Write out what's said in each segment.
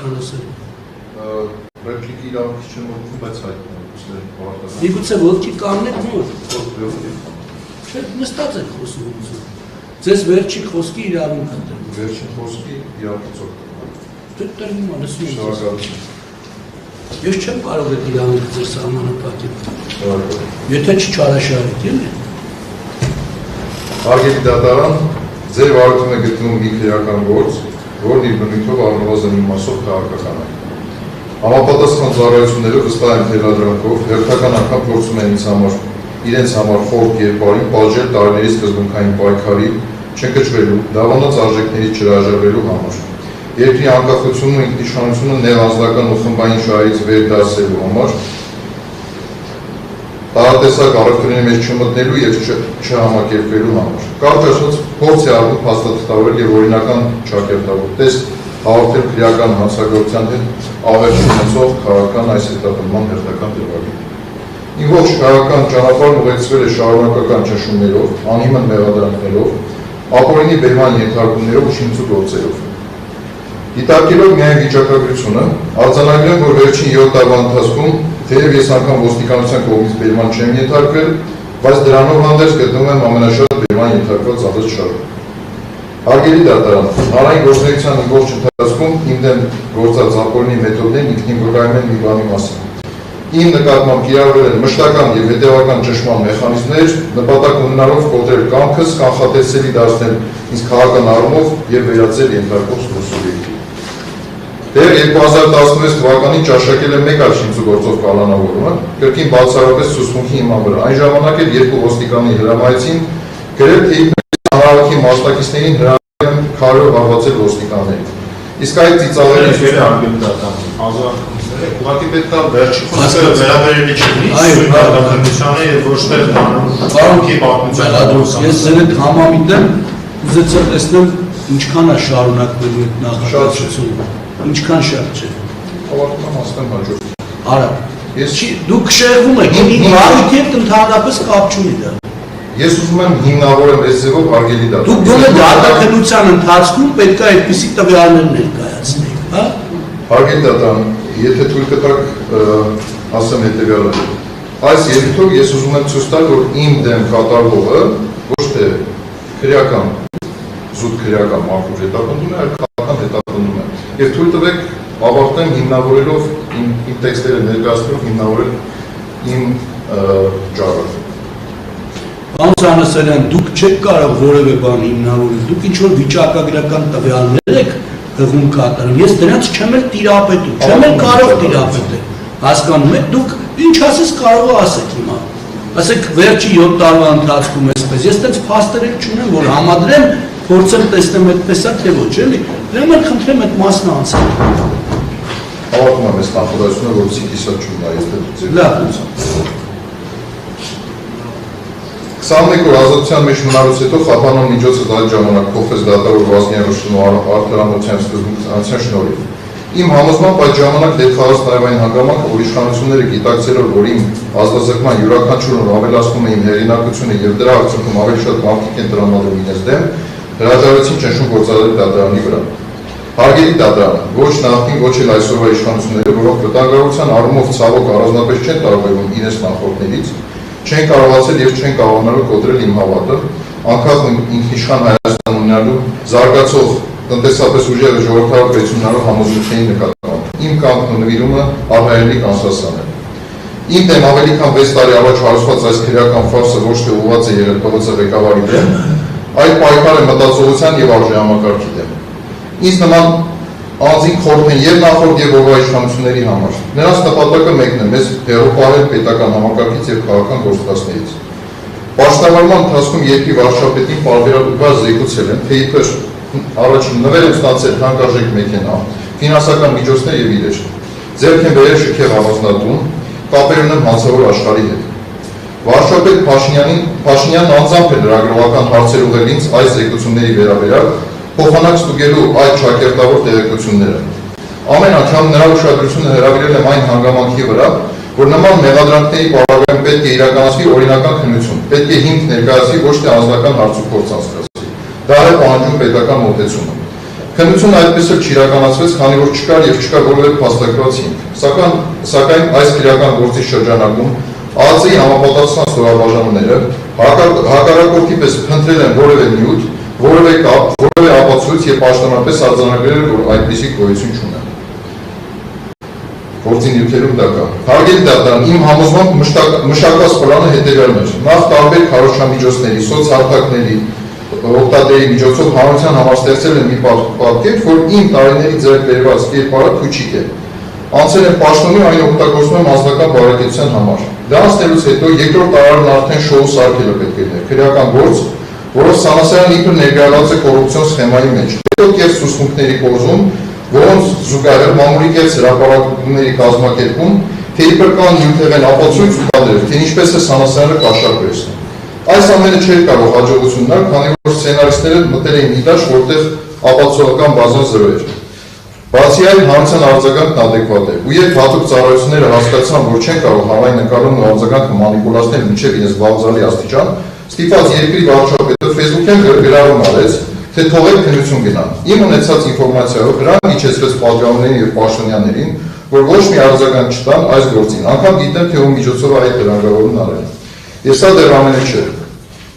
Սրանասել։ Ռեպլիկի իրավունքի չեմ որդում, բայց այդ Միգուցե ոտքի կաննեք նոր։ Չէ, նստած եք խոսում ուզում։ Ձեզ վերջի խոսքի իրավունք ընտրում։ Վերջին խոսքի իրավունքից օգտվում։ Դե տրվում է, լսում եք։ Շնորհակալություն։ Ես չեմ կարող այդ իրավունքը ձեր սահմանափակել։ Եթե չչարաշահեք, էլի։ Հարգելի դատարան, ձեր վարորդում է գտնվում մի քրեական գործ, որն իր բնույթով առնվազն մի մասով քաղաքական է։ Համապատասխան ծառայություններով վստահ եմ թելադրանքով հերթական անգամ փորձում են իրենց համար խոր կերպարին պատժել տարիների սկզբունքային պայքարի, չընկճվելու, դավանած արժեքներից չհրաժարվելու համար։ Երկրի անկախությունն ու ինքնիշխանությունը նեղ անձնական ու խմբային շահերից վեր դասելու համար, տարատեսակ առևտրների մեջ չմտնելու և չհամակերպվելու համար։ Կարճ ասած, փորձ է արվում փաստաթղթավորել և օրինական չակերտավոր տեսք հաղորդել քրեական հանցագործության հետ ավեր չունեցող քաղաքական այս հետապնդման հերթական դեպքերին։ Իմ ողջ քաղաքական ճանապարհն ուղեկցվել է շարունակական ճնշումներով, անհիմն մեղադրանքներով, ապօրինի բերման ենթարկումներով ու շինծուգործերով։ Դիտարկելով միայն վիճակագրությունը, արձանագրեմ, որ վերջին 7 տարվա ընթացքում թեև ես անգամ ոստիկանության կողմից բերման չեմ ենթարկվել, բայց դրանով հանդերձ գտնվում եմ ամենաշատ բերման ենթարկված աղձ շարքում։ Հարգելի դատարան, հանրային գործունեության ողջ ընթացքում իմ դեմ գործած ապօրինի մեթոդներն ինքնին վկայում են մի բանի մասին։ Իմ նկատմամբ կիրառվել են մշտական և հետևական ճնշման մեխանիզմներ, նպատակ ունենալով կոտրել կամքս, կանխատեսելի դարձնել ինձ քաղաքական առումով և վերածել ենթարկող սուբյեկտի։ Դեռ 2016 թվականին ճաշակել եմ մեկ այլ շինծուգործով կալանավորումը, կրկին բացառապես ցուցմունքի հիման վրա։ Այն ժամանակ էլ երկու ոստիկանի հրամայեցին գրել, թե հանրահավաքի մասնակիցներին հրավիրել քարով հարվածել ոստիկաններին։ Իսկ այդ ծիծաղելից ուղղակի պետք է վերջի խոսքը վերաբերելի չլինի սույն դատախազությանը և ոչ թե հանրահավաքի պատմության։ Ես ձեր հետ համամիտ եմ, ուզեցա տեսնեմ ինչքան է շարունակվելու այդ նախաձեռնությունը, ինչքան շատ չէ։ Ավարտում եմ ասեմ հաջորդ։ Արա, դուք շեղվում եք, բարույթի հետ ընդհանրապես կապ չունի դա։ Ես ուզում եմ հիմնավորել այս ձևով հարգելի դատարան։ Դուք գոնե դատախազության ընթացքում պետք է այդպիսի տվյալներ ներկայացնեք, հա։ Հարգելի դատարան, եթե թույլ կտաք ասեմ հետևյալը։ Այս երթով ես ուզում եմ ցույց տալ, որ իմ դեմ կատարվողը ոչ թե քրեական, զուտ քրեական մաքուր հետապնդում է, այլ քաղաքական հետապնդում է։ Եվ թույլ տվեք ավարտեմ հիմնավորելով իմ տեքստերը ներկայացնելով հիմնավորել իմ ճառը։ Պարոն Սանասարյան, դուք չեք կարող որևէ բան հիմնավորել, դուք ինչ-որ վիճակագրական տվյալներ եք հղում կատարում, ես դրանց չեմ էլ տիրապետում, չեմ էլ կարող տիրապետել, հասկանում եք, դուք ինչ ասես կարող ասեք հիմա, ասեք վերջի 7 տարվա ընթացքում էսպես, ես տենց փաստեր չունեմ, որ համադրեմ, փորձեմ տեսնեմ այդպես է, թե ոչ, էլի, դրա համար խնդրեմ այդ մասն անցնել։ Ավարտում եմ այս նախադասությունը, որպեսզի կիսատ չունենա, լավ։ 21 օր ազատության մեջ մնալուց հետո Խափանոն միջոցը այդ ժամանակ փոխվեց դատավոր Վազգենյանի ու Արտարամոսյան սկզբունքության շնորհիվ։ Իմ համոզմամբ այդ ժամանակ դեպքահաս նաև այն հանգամանքը, որ իշխանությունները գիտակցելով, որ իմ ազատազրկման յուրաքանչյուրն ավելացնում է իմ հեղինակությունը և դրա արդյունքում ավելի շատ մարդիկ են տրամադրում իրենց դեմ, հրաժարվեցին ճնշում գործադրել դատարանի վրա։ Հարգելի դատարան, ոչ նախկին, ոչ էլ այսօրվա իշխանությունները, որոնք վտանգավորության առումով ցավոք առանձնապես չեն տարբերվում իրենց նախորդներից, չեն կարողացել և չեն կարողանալու կոտրել իմ հավատը, անկախ ինքնիշխան Հայաստան ունենալու զարգացող տնտեսապես ուժերը ժողովրդավոր պետություններով համոզմունքների նկատմամբ։ Իմ կամքն ու նվիրումը առհայելիկ անսասան է։ Իմ դեմ ավելի քան 6 տարի առաջ հարուցված այս քրեական ֆարսը ոչ թե ուղղված է եղել ՊՎԾ ղեկավարի դեմ, այլ պայքար է մտածողության և արժեհամակարգի դեմ։ Ինձ նման անձինք խորհուրդ են և նախորդ և օրվա իշխանությունների համար։ Նրանց նպատակը մեկն է՝ մեզ հեռու պահել պետական համակարգից և քաղաքական գործընթացներից։ Պաշտպանման ընթացքում երկրի վարչապետին պարբերաբար զեկուցել են, թե իբր առաջին նվեր են ստացել թանկարժեք մեքենա, ֆինանսական միջոցներ և իրեր։ Ձեռք են բերել շքեղ առանձնատուն, կապեր ունեն հանցավոր աշխարհի հետ։ Վարչապետ Փաշինյանն անձամբ է լրագրողական հարցեր ուղղել ինձ այս զեկուցումների վերաբերյալ, փոխանակ ստուգելու այդ շակերտավոր տեղեկությունները։ Ամեն անգամ նրա ուշադրությունը հրավիրել եմ այն հանգամանքի վրա, որ նման մեղադրանքների պարագայում պետք է իրականացվի օրինական քննություն, պետք է հիմք ներկայացվի ոչ թե անձնական հարցուփորձ անցկացվի։ Դա է պահանջում պետական մոտեցումը։ Քննությունը այդպես էլ չիրականացվեց, քանի որ չկար եւ չկար որևէ փաստագրված հիմք։ Սակայն այս քրեական գործի շրջանակում ԱԱԾ-ի համապատասխան ստորաբաժանումները հակառակորդի պես փնտրել են որևէ նյութ, որևէ կապ, որևէ ապացույց եւ պաշտոնապես արձանագրել, որ այդպիսի գոյություն չունեն։ Գործի նյութերում դա կա։ Հարգելի դատարան, իմ համոզմամբ մշակված պլանը հետեւյալն էր։ Նախ տարբեր քարոզչամիջոցների, սոցհարթակների, օգտատերի միջոցով հանրության համաստեղծել են մի պատկեր, որ իմ տարիների ձեռք բերված կերպարը փուչիկ է։ Անցել են պաշտոնի այն օգտագործում եմ անձնական բարեկեցության համար։ Դա անցնելուց հետո երկրորդ տարին արդեն շոու սարքելը պետք է լիներ, քրեական գործ, որով Սանասարյանը իբր ներգրաված է կոռուպցիոն սխեմայի մեջ։ Հետո կերպ ցուցմունքների կոզում, որոնց զուգահեռ մամուլի կերպ հրապարակումների կազմակերպում, թե իբր կան նյութերեն ապացույց ու կադրեր, թե ինչպես է Սանասարյանը կաշառ։ Այս ամենը չէր կարող հաջողություն ունենալ, քանի որ սցենարիստները մտել էին մի դաշտ, որտեղ ապացուցողական բազան զրո էր։ Բացի այդ, հանրության արձագանքն ադեկվատ է, ու երբ հատուկ ծառայությունները հասկացան, որ չեն կարող հանրային նկարումն ու արձագանքը մանիպուլացնել մինչև իրենց վաղուզալի աստիճան, ստիպված երկրի վարչապետը Facebook-յան գրառում արեց, թե թողեք քննություն գնան։ Իմ ունեցած ինֆորմացիայով նրան իջեցրեց պատգամներին եւ պաշտոնյաներին, որ ոչ մի արձագանք չտան այս գործին, անգամ գիտեմ, թե ում միջոցով այդ հրաժարվելն արել։ Ես սա դեռ ամենը չէ։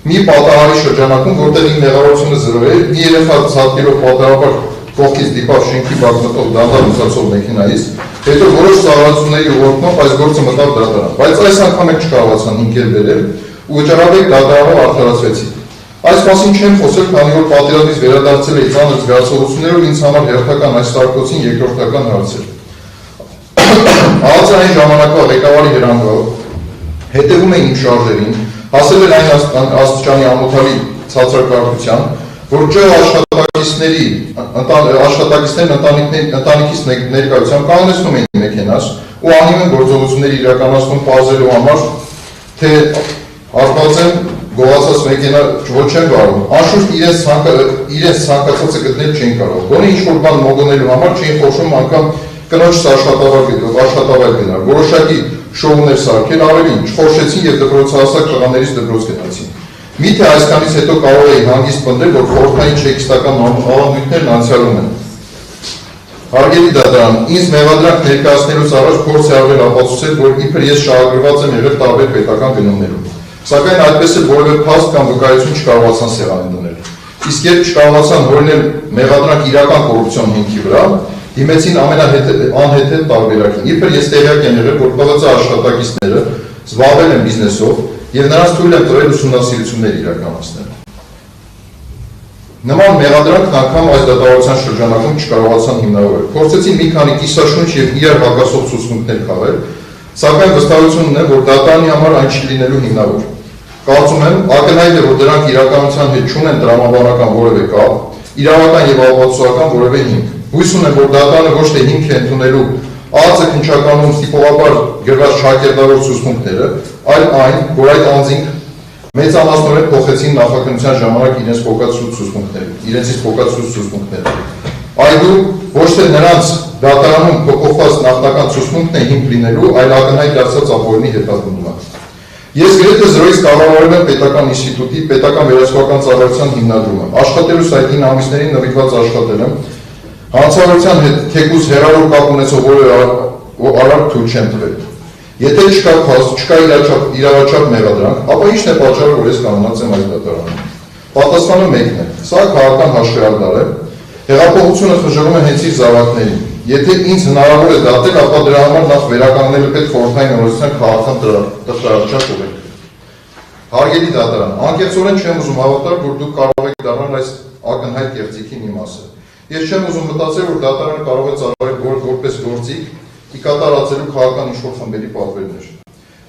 Մի պատահարի շրջանակում, որտեղ իմ մեղավորությունը զրո էր, մի երեխա ցածկելով պատահաբար կողքից դիպավ շենքի բակ մտող դանդաղ ուսացող մեքենայից, հետո որոշ ծառայությունների ուղղությամբ այս գործը մտավ դատարան, բայց այս անգամ էլ չկարողացան ինքեր բերել ու վճարաբեկ դատարանով արդարացվեցին։ Այս մասին չեմ խոսել, քանի որ պատերազմից վերադարձել էի ծանր զգացողություններով ինձ համար հերթական այս սարկոցին երկրորդական հարց էր։ ԱԱԾ-ային ժամանակվա ղեկավարի հրանգով հետևում էին իմ շարժերին, հասել էր այն աստիճանի ամոթալի ցածրակարգության, որ ջ աշխատակիցներն ընտանիքից ներկայությամբ կանգնեցնում էին մեքենաս ու անիմն գործողությունների իրականացնում պարզելու համար, թե արբաձեն գողացած մեքենա ոչ են վարում, անշուշտ իրենց ցանկացածը գտնել չեն կարող, գոնե ինչ-որ բան մոգնելու համար չէին խոշում անգամ կնոջս աշխատավայր գնալ, որոշակի շոուներ սարքել, ավելին, չխորշեցին և դպրոցահասակ տղաներից դպրոց գնացին։ Միթե այսքանից հետո կարող էի հանգիստ պնդել, որ խորհրդային չեքստական ավանդույթներն անցյալում են։ Հարգելի դատարան, ինձ մեղադրանք ներկայացնելուց առաջ փորձ է արվել ապացուցել, որ իբր ես շահագրգռված եմ եղել տարբեր պետական գնումներում, սակայն այդպես էլ որևէ փաստ կամ վկայություն չկարողացան սեղանին դնել։ Իսկ երբ չկարողացան հորինել մեղադրանք իրական կոռուպցիոն հիմքի վրա, դիմեցին ամենաանհեթեթ տարբերակին։ Իբր ես տեղյակ եմ եղել, որ ԲՂԾ աշխատակիցները զբաղվել են բիզնեսով և նրանց թույլ են տվել ուսումնասիրություններ իրականացնել։ Նման մեղադրանքն անգամ այս դատավարության շրջանակում չկարողացան հիմնավորել։ Փորձեցին մի քանի կիսաշունչ և իրար հակասող ցուցմունքներ քաղել, սակայն վստահություն ունեմ, որ դատարանի համար այն չի լինելու հիմնավոր։ Կարծում եմ, ակնհայտ է, որ դրանք իրականության հետ չունեն տրամաբանական որևէ կապ, իրավական և ապացուցողական որևէ հիմք։ Հույս ունեմ, որ դատարանը ոչ թե հիմք է ընդունելու ԱԱԾ քննչականում ստիպողաբար գրված շահկերտավոր ցուցմունքները, այլ այն, որ այդ անձինք մեծամասնորեն փոխեցին նախաքննության ժամանակ իրենցից փոխած ցուցմունքները։ Այդու ոչ թե նրանց դատարանում փոփոխված նախնական ցուցմունքն է հիմք լինելու, այլ ակնհայտ դարձած ապօրինի հետապնդումը։ Ես գրեթե զրոյից կառավարել եմ պետական ինստիտուտի պետական վերահսկողական ծառայության հիմնադրումը։ Աշխատելուց այդ 9 ամիսներին նվիրված աշխատել եմ հանցավորության հետ թեկուզ հեռավոր կապ ունեցող որևէ արարք թույլ չեմ տվել։ Եթե չկա փաստ, չկա իրավաչափ մեղադրանք, ապա ի՞նչն է պատճառը, որ ես կանգնած եմ այս դատարանում։ Պատասխանը մեկն է։ Սա քաղաքական հաշվետվար է։ Հեղափոխությունը խժռում է հենց իր զավակներին։ Եթե ինձ հնարավոր է դատել, ապա դրա համար նախ վերականգնելու պետք խորհրդային օրենսդրության քաղաքական տխրարարչակ օրենք։ Հարգելի դատարան, անկեղծորեն չեմ ուզում հավատալ, որ դուք կարող եք դառնալ այս ակնհայտ կեղծիքի մի մասը։ Ես չեմ ուզում մտածել, որ դատարանը կարող է ծառայել որպես գործիք ի կատարածելու քաղաքական ինչ-որ խմբերի պատվերներ։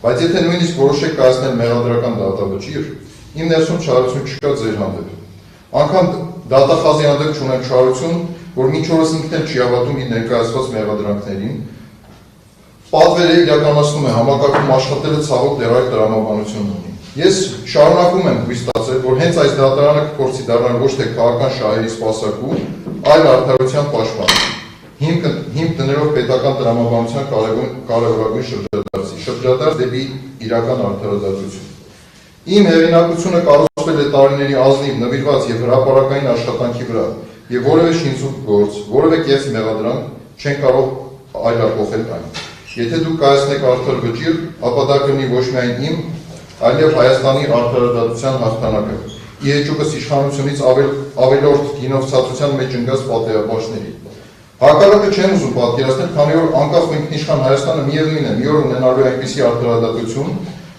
Բայց եթե նույնիսկ որոշեք կայացնել մեղադրական դատավճիռ, իմ ներսում չարություն չկա ձեր հանդեպ։ Անգամ դատախազի հանդեպ չունեմ չարություն, որ մինչ օրս ինքն էլ չի հավատում իր ներկայացված մեղադրանքներին, պատվերը իրականացնում է համակարգում աշխատելը ցավոք դեռ այդ տրամաբանությունն ունի։ Ես շարունակում եմ հույս տածել, որ հենց այս դատարանը կփորձի դառնալ ոչ թե քաղաքական շահերի սպասարկու, այլ արդարության պաշտպան։ Հիմք դներով պետական տրամաբանության կարևորագույն շրջադարձ դեպի իրական արդարադատություն։ Իմ հեղինակությունը կառուցվել է տարիների ազնիվ նվիրված և հրապարակային աշխատանքի վրա, եւ որևէ շինծուկ գործ, որևէ կես մեղադրանք չեն կարող այլափոխել այն։ Եթե դուք կայացնեք արդար վճիռ, ապա դա կլինի ոչ միայն իմ, այլև Հայաստանի արդարադատության հաղթանակը։ Ի հեճուկս իշխանությունից ավելորդ գինովցածության մեջ ընկած պատերազմների։ Հակառակը չեն ուզում պատկերացնել, քանի որ անկախ ինքնիշխան Հայաստանը միևնույն է, մի օր ունենալու է այնպիսի արդարադատություն,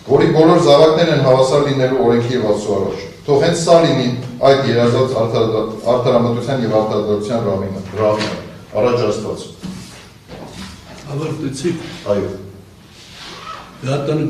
որի բոլոր զավակներն են հավասար լինելու օրենքի եւ Աստծո առաջ։ Թող հենց սա լինի այդ երազած արդարամտության եւ արդարադատության ռավինը։ Առաջ Աստված։ Ավարտեցիք։ Այո։ Դատան